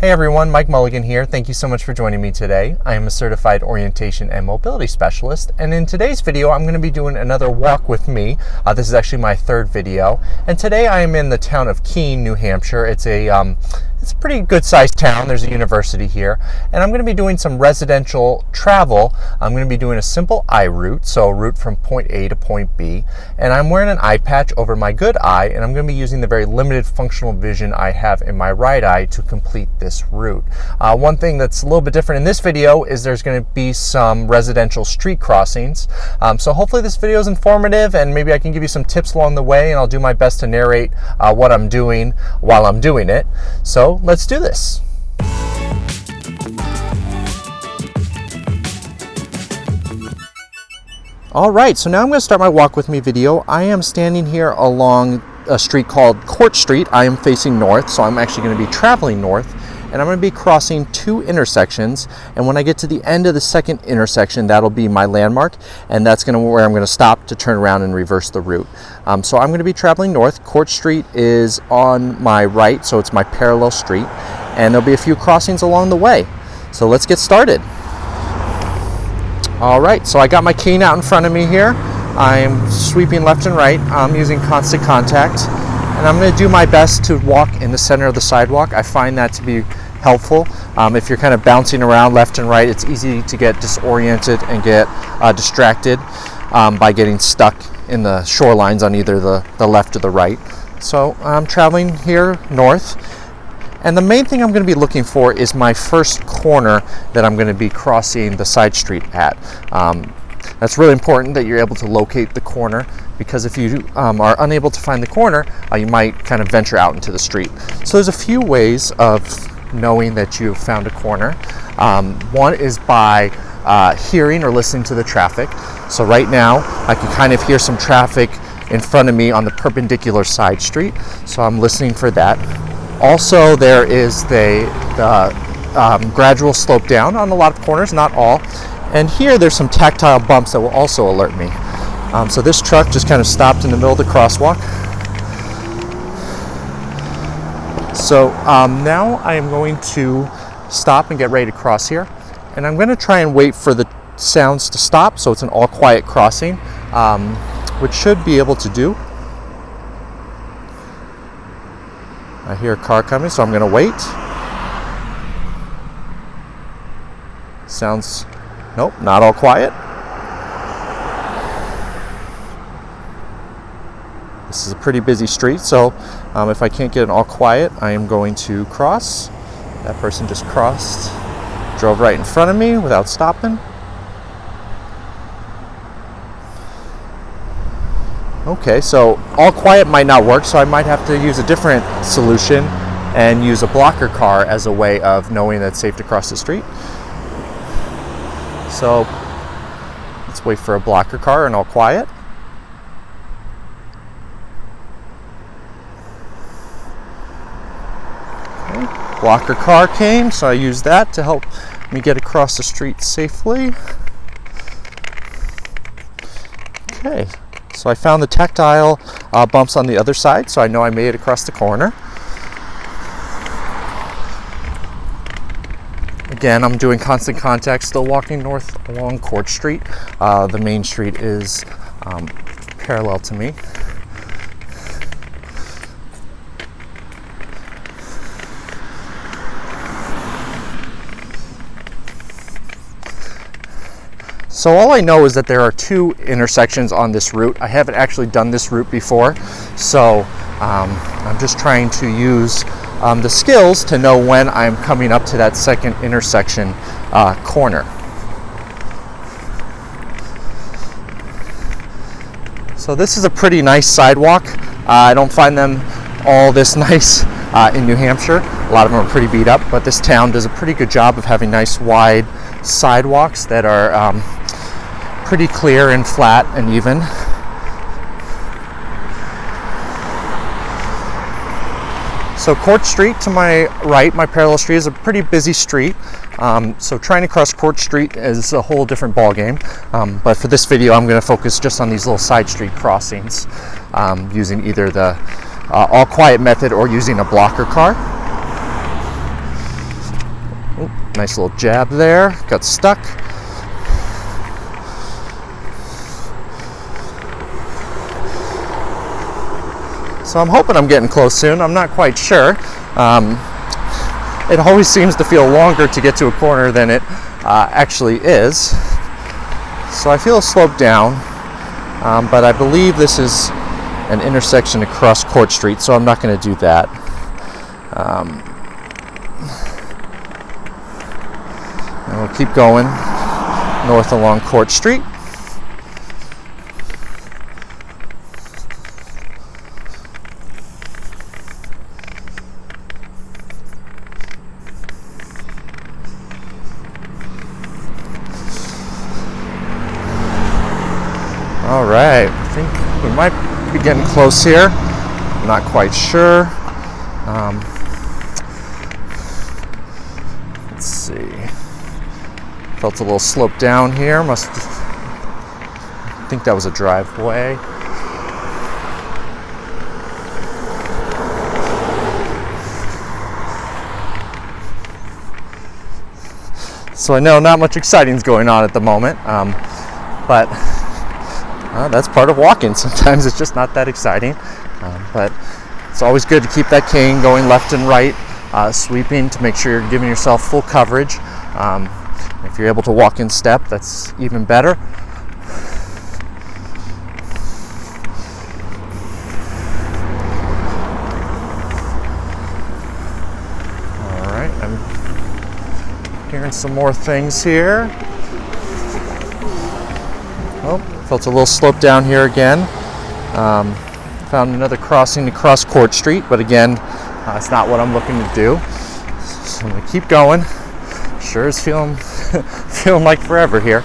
Hey everyone, Mike Mulligan here. Thank you so much for joining me today. I am a certified orientation and mobility specialist, and in today's video I'm going to be doing another walk with me. This is actually my third video, and today I am in the town of Keene, New Hampshire. It's a pretty good sized town. There's a university here, and I'm going to be doing some residential travel. I'm going to be doing a simple eye route, so a route from point A to point B, and I'm wearing an eye patch over my good eye, and I'm going to be using the very limited functional vision I have in my right eye to complete this route. One thing that's a little bit different in this video is there's going to be some residential street crossings, so hopefully this video is informative and maybe I can give you some tips along the way, and I'll do my best to narrate what I'm doing while I'm doing it. So let's do this. Alright, so now I'm going to start my walk with me video. I am standing here along a street called Court Street. I am facing north, so I'm actually going to be traveling north, and I'm going to be crossing two intersections, and when I get to the end of the second intersection, that'll be my landmark, and that's where I'm going to stop to turn around and reverse the route. So I'm going to be traveling north. Court Street is on my right, so it's my parallel street, and there'll be a few crossings along the way. So let's get started. Alright, so I got my cane out in front of me here. I'm sweeping left and right. I'm using constant contact, and I'm going to do my best to walk in the center of the sidewalk. I find that to be helpful. If you're kind of bouncing around left and right, it's easy to get disoriented and get distracted by getting stuck in the shorelines on either the left or the right. So I'm traveling here north, and the main thing I'm going to be looking for is my first corner that I'm going to be crossing the side street at. That's really important that you're able to locate the corner, because if you are unable to find the corner, you might kind of venture out into the street. So there's a few ways of knowing that you've found a corner. One is by hearing or listening to the traffic. So right now I can kind of hear some traffic in front of me on the perpendicular side street, so I'm listening for that. Also, there is the gradual slope down on a lot of corners, not all. And here there's some tactile bumps that will also alert me. So this truck just kind of stopped in the middle of the crosswalk. So now I am going to stop and get ready to cross here. And I'm going to try and wait for the sounds to stop, so it's an all quiet crossing, which should be able to do. I hear a car coming, so I'm going to wait. Sounds, nope, not all quiet. This is a pretty busy street, so if I can't get it all quiet, I am going to cross. That person just crossed, drove right in front of me without stopping. Okay, so all quiet might not work, so I might have to use a different solution and use a blocker car as a way of knowing that it's safe to cross the street. So let's wait for a blocker car and all quiet. Okay. Blocker car came, so I used that to help me get across the street safely. Okay. So I found the tactile bumps on the other side, so I know I made it across the corner. Again, I'm doing constant contact, still walking north along Court Street. The main street is parallel to me. So all I know is that there are two intersections on this route. I haven't actually done this route before, so I'm just trying to use the skills to know when I'm coming up to that second intersection corner. So this is a pretty nice sidewalk. I don't find them all this nice in New Hampshire. A lot of them are pretty beat up, but this town does a pretty good job of having nice wide sidewalks that are pretty clear and flat and even. So Court Street to my right, my parallel street, is a pretty busy street. So trying to cross Court Street is a whole different ballgame. But for this video, I'm going to focus just on these little side street crossings, using either the all quiet method or using a blocker car. Oop, nice little jab there, got stuck. So I'm hoping I'm getting close soon. I'm not quite sure. It always seems to feel longer to get to a corner than it actually is. So I feel a slope down, but I believe this is an intersection across Court Street, so I'm not going to do that. And we'll keep going north along Court Street. All right, I think we might be getting close here. I'm not quite sure. Let's see. Felt a little slope down here. I think that was a driveway. So I know not much exciting is going on at the moment, but that's part of walking. Sometimes it's just not that exciting, but it's always good to keep that cane going left and right, sweeping to make sure you're giving yourself full coverage. If you're able to walk in step, that's even better. All right, I'm hearing some more things here. Oh, felt a little slope down here again. Found another crossing to cross Court Street, but again, it's not what I'm looking to do. So I'm gonna keep going. Sure is feeling like forever here.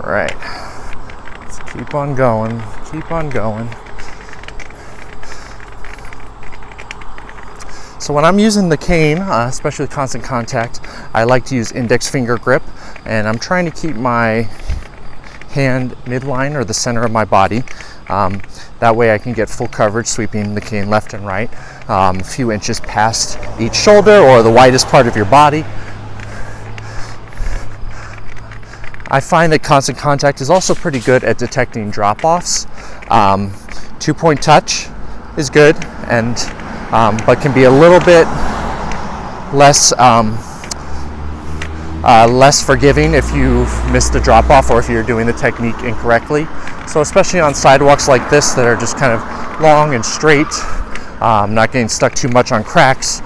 All right, let's keep on going, keep on going. So when I'm using the cane, especially Constant Contact, I like to use index finger grip, and I'm trying to keep my hand midline or the center of my body. That way I can get full coverage sweeping the cane left and right, a few inches past each shoulder or the widest part of your body. I find that Constant Contact is also pretty good at detecting drop-offs. 2-point touch is good, and but can be a little bit less forgiving if you've missed a drop-off or if you're doing the technique incorrectly. So especially on sidewalks like this that are just kind of long and straight, not getting stuck too much on cracks,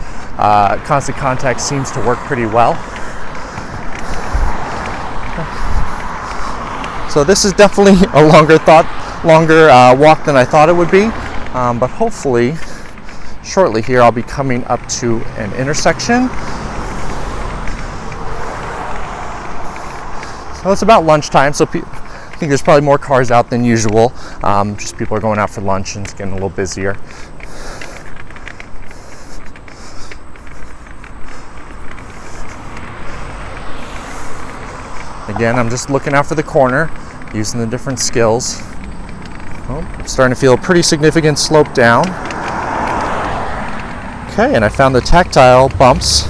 Constant Contact seems to work pretty well. So this is definitely a longer walk than I thought it would be, but hopefully shortly here I'll be coming up to an intersection. So it's about lunchtime, so I think there's probably more cars out than usual. Just people are going out for lunch and it's getting a little busier. Again, I'm just looking out for the corner, using the different skills. Oh, I'm starting to feel a pretty significant slope down. Okay, and I found the tactile bumps.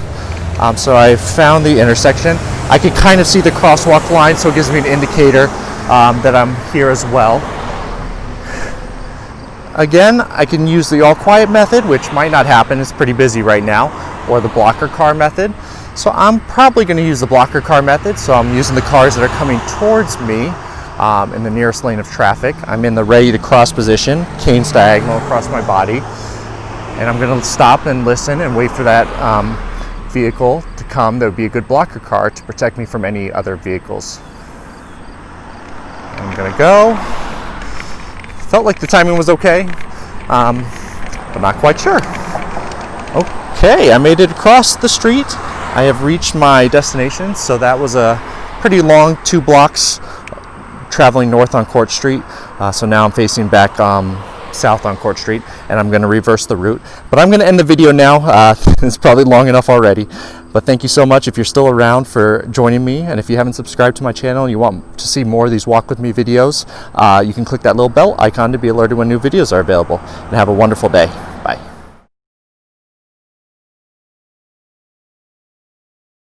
So I found the intersection. I can kind of see the crosswalk line, so it gives me an indicator that I'm here as well. Again, I can use the all quiet method, which might not happen, it's pretty busy right now, or the blocker car method. So I'm probably going to use the blocker car method, so I'm using the cars that are coming towards me in the nearest lane of traffic. I'm in the ready to cross position, canes diagonal across my body, and I'm going to stop and listen and wait for that vehicle to come. That would be a good blocker car to protect me from any other vehicles. I'm going to go. Felt like the timing was okay, but not quite sure. Okay, I made it across the street. I have reached my destination, so that was a pretty long 2 blocks traveling north on Court Street. So now I'm facing back south on Court Street, and I'm going to reverse the route. But I'm going to end the video now. It's probably long enough already. But thank you so much if you're still around for joining me, and if you haven't subscribed to my channel and you want to see more of these Walk With Me videos, you can click that little bell icon to be alerted when new videos are available. And have a wonderful day.